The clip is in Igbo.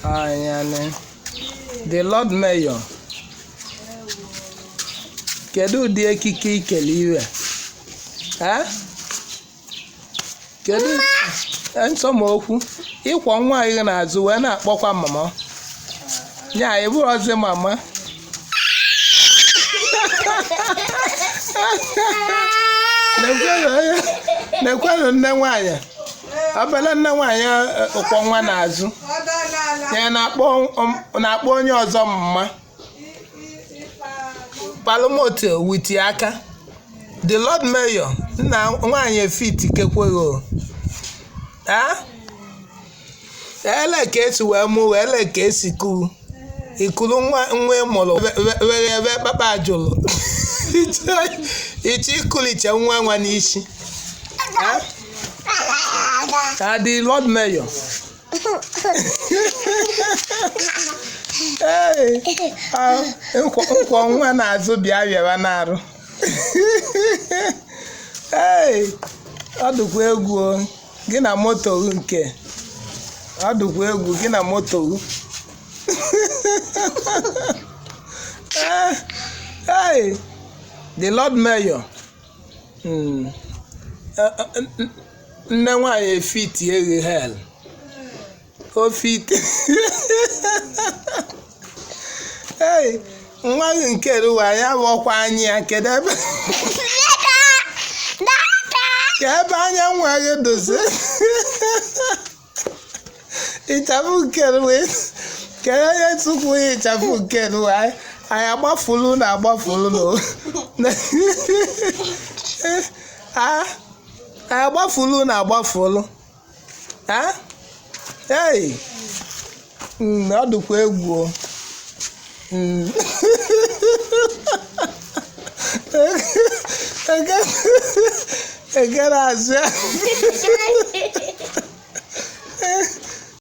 Anyane. The Lord Mayor. Kedu ụdị ekike ikele iwe? Kedu nsọmokwu ịkwọ nwa anyị n'azụ wee na-akpọkwa mama? Nya ịbụ ọzọ mama. Nekwenụ nne nwanyị. Abala nne nwanyị ụkwọ nwa n'azụ. Ya na-akpọ onye ọzọ mama. Palomoto witi aka. The Lord Mayor na nwanyị fit kekwego. Ele ka esi wee mụ ele ka esi ku. Ikulu nwa mụrụ were ebe papa jụrụ. Ichi ikuliche nwa n'isi. The Lord Mayor. Nkwa nwa na-azụ bịa bịara n'arụ. Ọ dịkwa egwu gị na moto nke. Ọ dịkwa egwu gị na moto. The Lord Mayor. Nne nwanyị fit eghe hell. O fit. Nwa nke ruwa ya bụkwa anyị ya kedu ebe? Ka ebe anya nwa gị dozie. Ịchafụ nke ruwa. Ka ya tupu ịchafụ nke ruwa. Anyị agbafulu na agbafulu no. Anyị agbafulu na agbafulu. Ọ dịkwa egwu. Egara azụ.